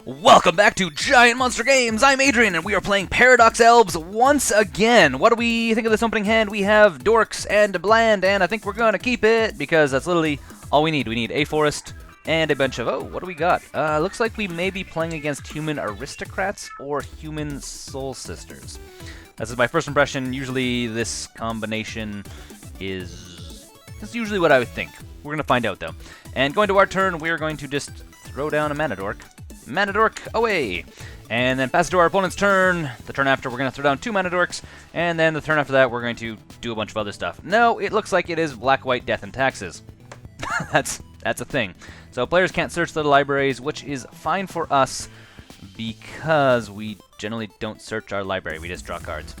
Welcome back to Giant Monster Games! I'm Adrian, and we are playing Paradox Elves once again. What do we think of this opening hand? We have Dorks and Bland, and I think we're gonna keep it, because that's literally all we need. We need a Forest and a bunch of... Oh, what do we got? Looks like we may be playing against human aristocrats or human soul sisters. This is my first impression. Usually this combination is... That's usually what I would think. We're gonna find out, though. And going to our turn, we're going to just throw down a Mana Dork. Mana Dork away! And then pass it to our opponent's turn. The turn after, we're going to throw down 2 Mana Dorks. And then the turn after that, we're going to do a bunch of other stuff. No, it looks like it is black-white death and taxes. That's a thing. So players can't search the libraries, which is fine for us because we generally don't search our library. We just draw cards.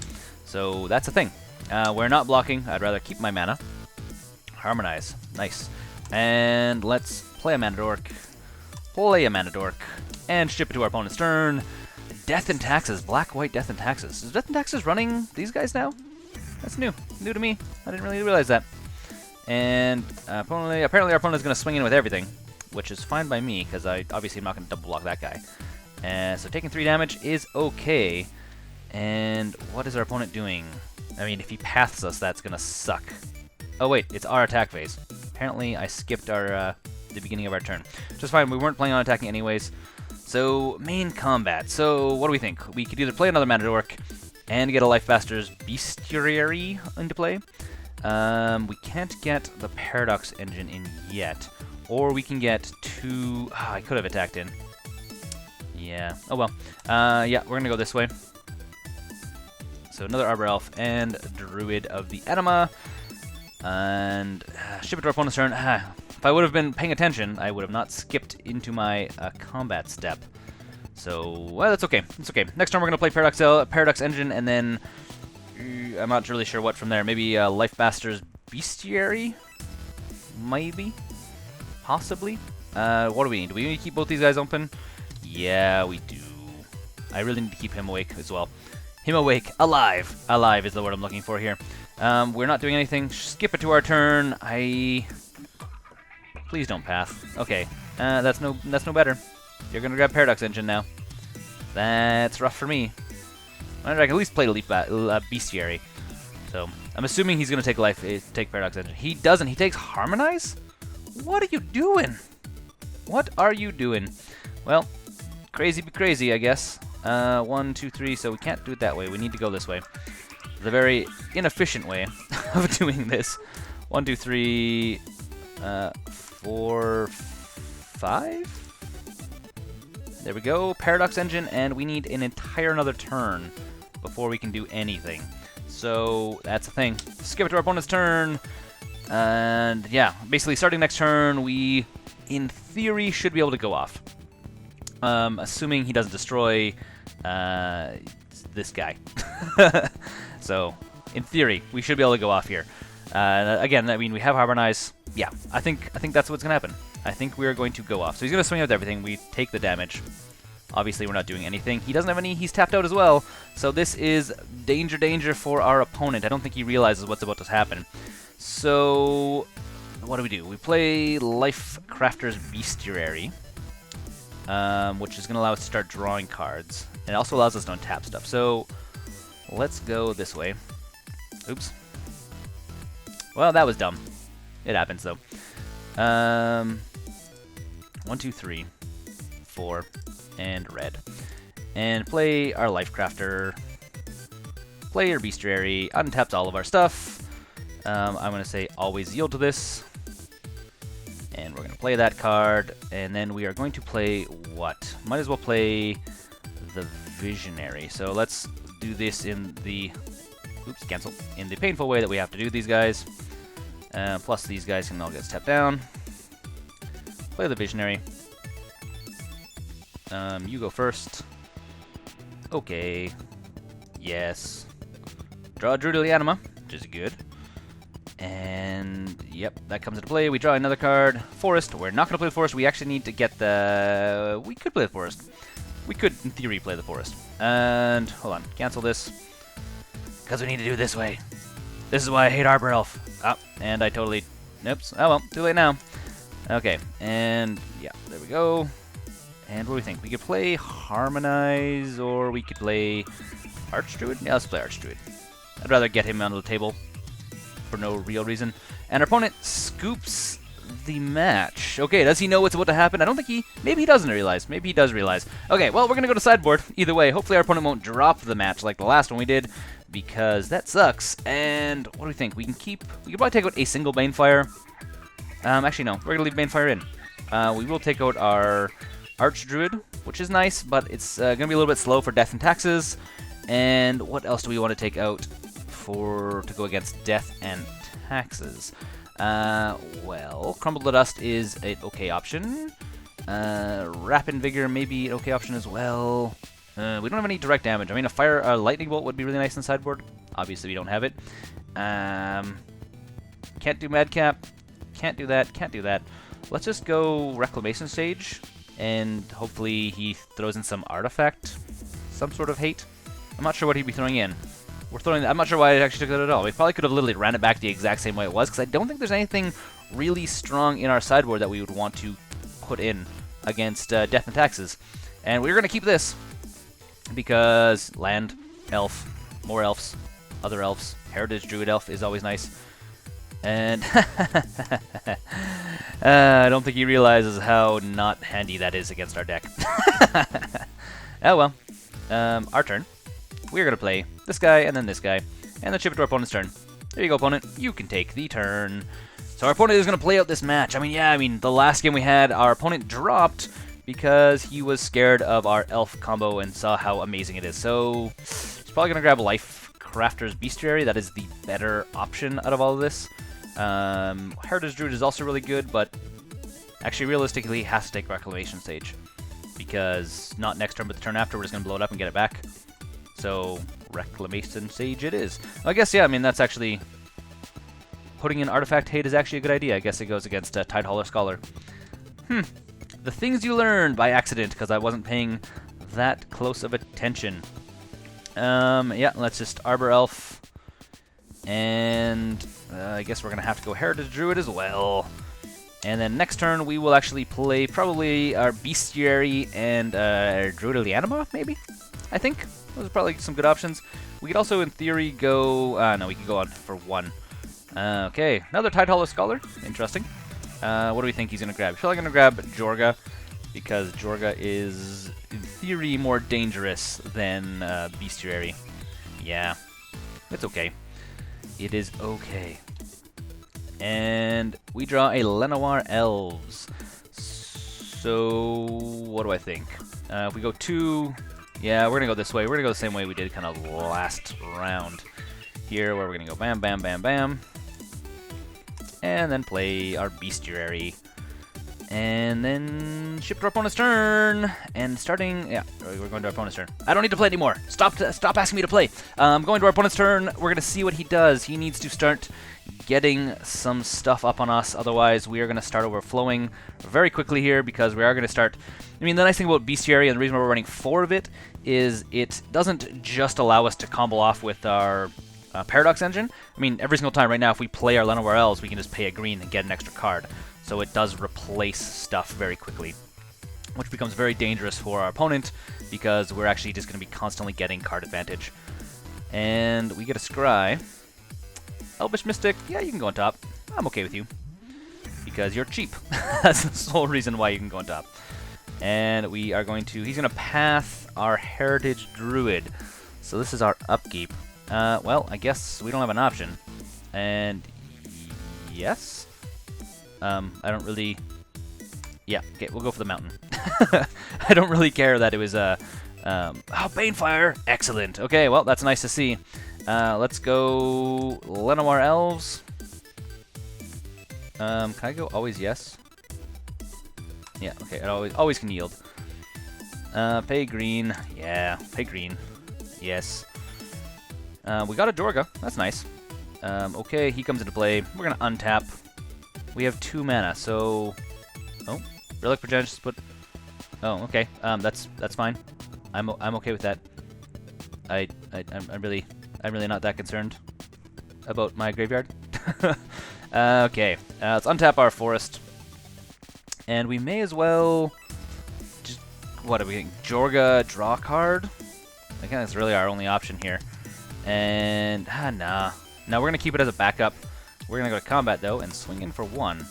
So that's a thing. We're not blocking. I'd rather keep my mana. Harmonize. Nice. And let's play a Mana Dork. Play a Mana Dork. And ship it to our opponent's turn. Death and Taxes. Black-white Death and Taxes. Is Death and Taxes running these guys now? That's new. New to me. I didn't really realize that. And apparently our opponent is going to swing in with everything, which is fine by me, because I obviously am not going to double block that guy. So taking 3 damage is okay. And what is our opponent doing? I mean, if he paths us, that's going to suck. Oh wait, it's our attack phase. Apparently I skipped our the beginning of our turn. Just fine, we weren't planning on attacking anyways. So, main combat. So, what do we think? We could either play another Mana Dork and get a Lifecrafter's Bestiary into play. We can't get the Paradox Engine in yet. Or we can get 2... I could have attacked in. Yeah. Oh well. Yeah, we're gonna go this way. So, another Arbor Elf and Druid of the Anima. And ship it to our opponent's turn. If I would have been paying attention, I would have not skipped into my combat step. So, well, that's okay. It's okay. Next turn, we're going to play Paradox Engine, and then I'm not really sure what from there. Maybe Lifecrafter's Bestiary? Maybe? Possibly? What do we need? Do we need to keep both these guys open? Yeah, we do. I really need to keep him awake as well. Him awake. Alive. Alive is the word I'm looking for here. We're not doing anything. Skip it to our turn. Please don't path. Okay. That's no better. You're gonna grab Paradox Engine now. That's rough for me. I can at least play Bestiary. So I'm assuming he's gonna take Paradox Engine. He doesn't. He takes Harmonize? What are you doing? What are you doing? Well, crazy be crazy, I guess. 1, 2, 3. So we can't do it that way. We need to go this way. The very inefficient way of doing this. 1, 2, 3, 4, 5. There we go. Paradox Engine, and we need an entire another turn before we can do anything. So that's the thing. Skip it to our opponent's turn, and yeah, basically starting next turn, we, in theory, should be able to go off. Assuming he doesn't destroy this guy. So, in theory, we should be able to go off here. Again, I mean, we have Harmonize. Yeah, I think that's what's going to happen. I think we're going to go off. So he's going to swing out with everything. We take the damage. Obviously, we're not doing anything. He doesn't have any. He's tapped out as well. So this is danger, danger for our opponent. I don't think he realizes what's about to happen. So, what do? We play Lifecrafter's Bestiary, which is going to allow us to start drawing cards. And it also allows us to untap stuff. So, let's go this way. Oops. Well, that was dumb. It happens, though. 1, 2, 3, 4, and red. And play our Lifecrafter. Play our Bestiary. Untaps all of our stuff. I'm going to say always yield to this. And we're going to play that card. And then we are going to play what? Might as well play the Visionary. So let's do this in the... Oops, cancel. In the painful way that we have to do these guys. Plus these guys can all get stepped down. Play the Visionary. You go first. Okay. Yes. Draw a Druid of the Anima, which is good. And, yep, that comes into play. We draw another card. Forest. We're not going to play the Forest. We actually need to get the... We could play the Forest. We could, in theory, play the Forest. And, hold on. Cancel this. Because we need to do it this way. This is why I hate Arbor Elf. Ah, and I totally... Oops. Oh well, too late now. Okay, and yeah, there we go. And what do we think? We could play Harmonize, or we could play Archdruid? Yeah, let's play Archdruid. I'd rather get him onto the table for no real reason. And our opponent scoops the match. Okay, does he know what's about to happen? I don't think he... Maybe he doesn't realize. Maybe he does realize. Okay, well, we're going to go to sideboard. Either way, hopefully our opponent won't drop the match like the last one we did, because that sucks. And what do we think? We can probably take out a single Banefire. Actually, no. We're going to leave Banefire in. We will take out our Archdruid, which is nice, but it's going to be a little bit slow for Death and Taxes. And what else do we want to take out to go against Death and Taxes? Well, Crumble to Dust is an okay option. Rapid Vigor may be an okay option as well. We don't have any direct damage. I mean, a lightning bolt would be really nice in sideboard. Obviously, we don't have it. Can't do Madcap. Can't do that. Can't do that. Let's just go Reclamation Sage, and hopefully he throws in some artifact, some sort of hate. I'm not sure what he'd be throwing in. I'm not sure why I actually took that at all. We probably could have literally ran it back the exact same way it was, because I don't think there's anything really strong in our sideboard that we would want to put in against Death and Taxes. And we're going to keep this, because land, elf, more elves, other elves, Heritage Druid elf is always nice. And I don't think he realizes how not handy that is against our deck. Oh well. Our turn. We're going to play this guy and then this guy, and then ship it to our opponent's turn. There you go, opponent. You can take the turn. So our opponent is going to play out this match. I mean, the last game we had, our opponent dropped because he was scared of our elf combo and saw how amazing it is. So he's probably going to grab Lifecrafter's Bestiary. That is the better option out of all of this. Heritage Druid is also really good, but actually, realistically, he has to take Reclamation Sage, because not next turn, but the turn after, we're just going to blow it up and get it back. So, Reclamation Sage it is. Well, I guess, yeah, I mean, that's actually... Putting in Artifact Hate is actually a good idea. I guess it goes against Tidehauler Scholar. The things you learned by accident, because I wasn't paying that close of attention. Yeah, let's just Arbor Elf. And I guess we're going to have to go Heritage Druid as well. And then next turn, we will actually play probably our Bestiary and Druid of the Anima, maybe? I think. Those are probably some good options. We could also, in theory, go... no, we could go on for one. Okay, another Tidehauler Scholar. Interesting. What do we think he's going to grab? He's probably going to grab Joraga, because Joraga is, in theory, more dangerous than Bestiary. Yeah, it's okay. It is okay. And we draw a Llanowar Elves. So, what do I think? If we go 2... Yeah, we're going to go this way. We're going to go the same way we did kind of last round here, where we're going to go bam, bam, bam, bam. And then play our Bestiary. And then ship to our opponent's turn. And starting... Yeah, we're going to our opponent's turn. I don't need to play anymore. Stop asking me to play. Going to our opponent's turn. We're going to see what he does. He needs to start getting some stuff up on us. Otherwise, we are going to start overflowing very quickly here, because we are going to start... I mean, the nice thing about Bestiary, and the reason why we're running 4 of it, is it doesn't just allow us to combo off with our Paradox engine. I mean, every single time right now, if we play our Llanowar Elves, we can just pay a green and get an extra card. So it does replace stuff very quickly, which becomes very dangerous for our opponent, because we're actually just going to be constantly getting card advantage. And we get a Scry. Elvish Mystic, yeah, you can go on top. I'm okay with you, because you're cheap. That's the sole reason why you can go on top. And we are going to... He's going to path our Heritage Druid. So this is our upkeep. Well, I guess we don't have an option. And... Yes? I don't really... Yeah, okay, we'll go for the mountain. I don't really care that it was a... oh, Banefire! Excellent! Okay, well, that's nice to see. Let's go... Llanowar Elves. Can I go always yes? Yeah, okay, it always can yield. Pay green. Yeah, pay green. Yes. We got a Joraga. That's nice. Okay, he comes into play. We're gonna untap. We have 2 mana, so... Oh, Relic Progenitus, but... Oh, okay. That's fine. I'm okay with that. I'm really not that concerned about my graveyard. Okay, let's untap our forest. And we may as well just what are we getting? Joraga draw card? I think that's really our only option here. And, nah. No, we're going to keep it as a backup. We're going to go to combat, though, and swing in for 1.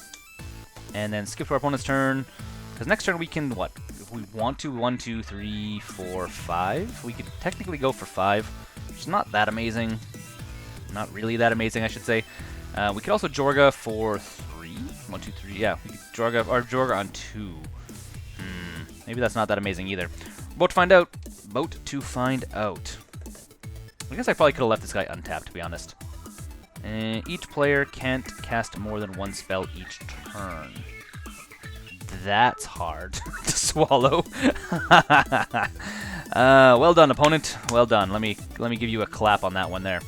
And then skip to our opponent's turn. Because next turn we can, what? If we want to, 1, 2, 3, 4, 5. We could technically go for 5, which is not that amazing. Not really that amazing, I should say. We could also Joraga for 3. 1, 2, 3. Yeah, we could Joraga on 2. Maybe that's not that amazing either. About to find out. About to find out. I guess I probably could have left this guy untapped, to be honest. Each player can't cast more than 1 spell each turn. That's hard to swallow. Well done, opponent. Well done. Let me give you a clap on that one there.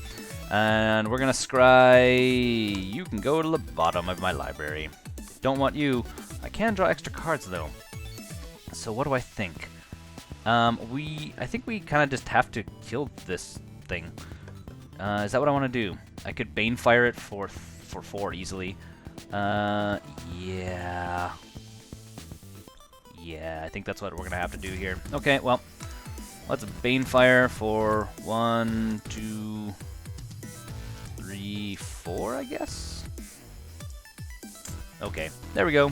And we're gonna scry. You can go to the bottom of my library. Don't want you. I can draw extra cards though. So what do I think? I think we kind of just have to kill this thing. Is that what I want to do? I could Banefire it for 4 easily. Yeah. Yeah, I think that's what we're going to have to do here. Okay, well, let's Banefire for 1, 2, 3, 4, I guess? Okay, there we go.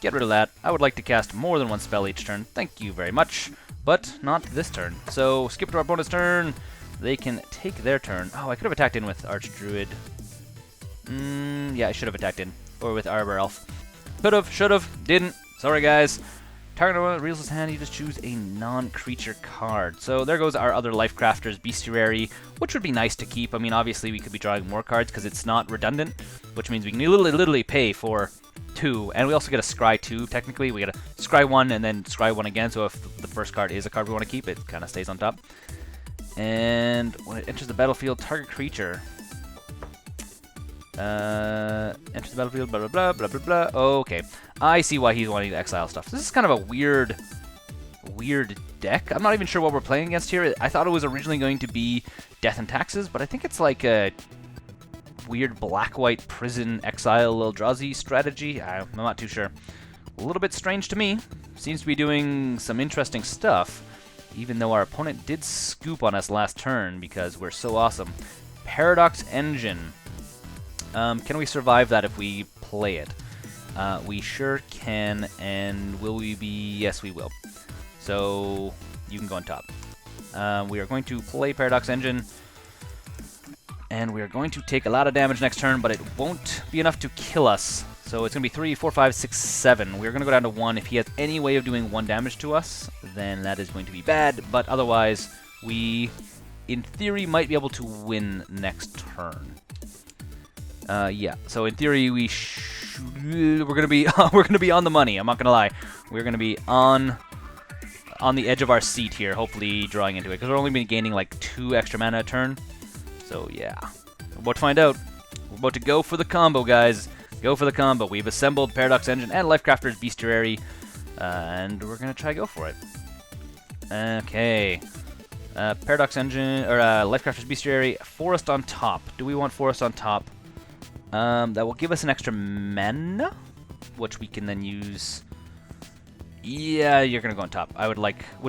Get rid of that. I would like to cast more than 1 spell each turn. Thank you very much. But not this turn. So, skip to our opponent's turn. They can take their turn. Oh, I could have attacked in with Archdruid. Yeah, I should have attacked in. Or with Arbor Elf. Could've, should've, didn't. Sorry, guys. Target reveals his hand, you just choose a non-creature card. So there goes our other Lifecrafter's Bestiary, which would be nice to keep. I mean, obviously, we could be drawing more cards because it's not redundant, which means we can literally pay for 2. And we also get a scry 2, technically. We get a scry 1 and then scry 1 again, so if the first card is a card we want to keep, it kind of stays on top. And when it enters the battlefield, target creature. Enters the battlefield, blah, blah, blah, blah, blah, blah. Okay. I see why he's wanting to exile stuff. This is kind of a weird deck. I'm not even sure what we're playing against here. I thought it was originally going to be Death and Taxes, but I think it's like a weird black-white prison exile Eldrazi strategy. I'm not too sure. A little bit strange to me. Seems to be doing some interesting stuff, even though our opponent did scoop on us last turn because we're so awesome. Paradox Engine. Can we survive that if we play it? We sure can, and will we be? Yes, we will. So, you can go on top. We are going to play Paradox Engine, and we are going to take a lot of damage next turn, but it won't be enough to kill us. So it's going to be 3, 4, 5, 6, 7. We're going to go down to 1. If he has any way of doing 1 damage to us, then that is going to be bad, but otherwise, we, in theory, might be able to win next turn. Yeah. So in theory, we're gonna be on the money. I'm not gonna lie. We're gonna be on the edge of our seat here, hopefully drawing into it, because we're only been gaining like 2 extra mana a turn. So yeah, we're about to find out. We're about to go for the combo, guys. Go for the combo. We've assembled Paradox Engine and Lifecrafter's Bestiary, and we're gonna try to go for it. Okay. Paradox Engine or Lifecrafter's Bestiary. Forest on top. Do we want Forest on top? That will give us an extra mana, which we can then use. Yeah, you're gonna go on top. I would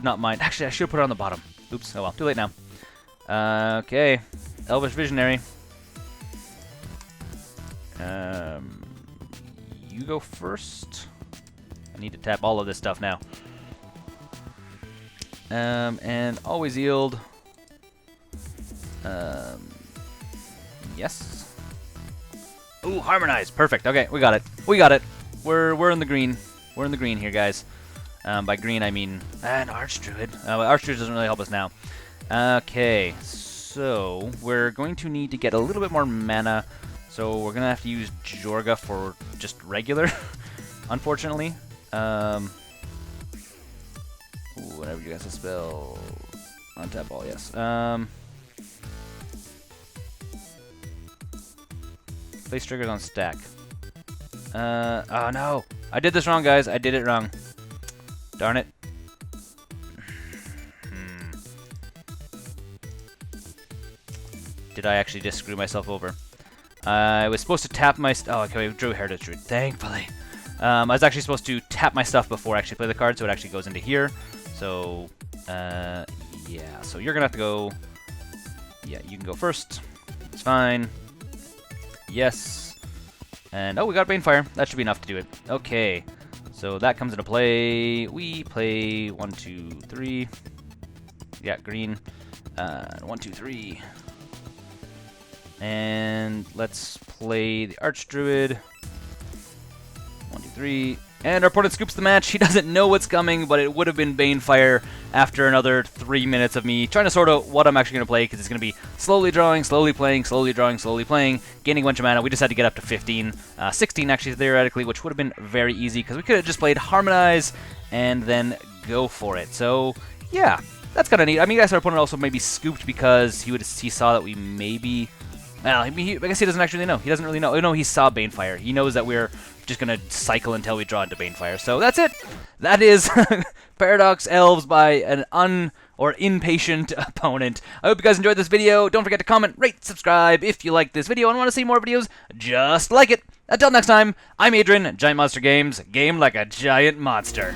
not mind. Actually, I should put it on the bottom. Oops. Oh well. Too late now. Okay. Elvish Visionary. You go first. I need to tap all of this stuff now. And always yield. Yes. Ooh, Harmonize. Perfect. Okay, we got it. We got it. We're in the green. We're in the green here, guys. By green, I mean an Archdruid. Archdruid doesn't really help us now. Okay, so we're going to need to get a little bit more mana. So we're gonna have to use Joraga for just regular, unfortunately. Whenever you guys a spell, untap all. Yes. Place triggers on stack. Oh no! I did this wrong, guys. I did it wrong. Darn it. Did I actually just screw myself over? I was supposed to tap my... Oh, okay, we drew Heritage Druid. Thankfully. I was actually supposed to tap my stuff before I actually play the card, so it actually goes into here. So, yeah, so you're going to have to go... Yeah, you can go first. It's fine. Yes. And, oh, we got Banefire. That should be enough to do it. Okay. So that comes into play. We play 1, 2, 3. Yeah, green. 1, 2, 3. And let's play the Archdruid. 1, 2, 3. And our opponent scoops the match. He doesn't know what's coming, but it would have been Banefire after another 3 minutes of me trying to sort out what I'm actually going to play, because it's going to be slowly drawing, slowly playing, slowly drawing, slowly playing, gaining a bunch of mana. We just had to get up to 15, 16 actually theoretically, which would have been very easy, because we could have just played Harmonize and then go for it. So, yeah, that's kind of neat. I mean, I guess our opponent also maybe scooped because he saw that we maybe... Well, I guess he doesn't actually know. He doesn't really know. Oh, no, he saw Banefire. He knows that we're just going to cycle until we draw into Banefire. So that's it. That is Paradox Elves by an impatient opponent. I hope you guys enjoyed this video. Don't forget to comment, rate, subscribe if you like this video and want to see more videos just like it. Until next time, I'm Adrian, Giant Monster Games. Game like a giant monster.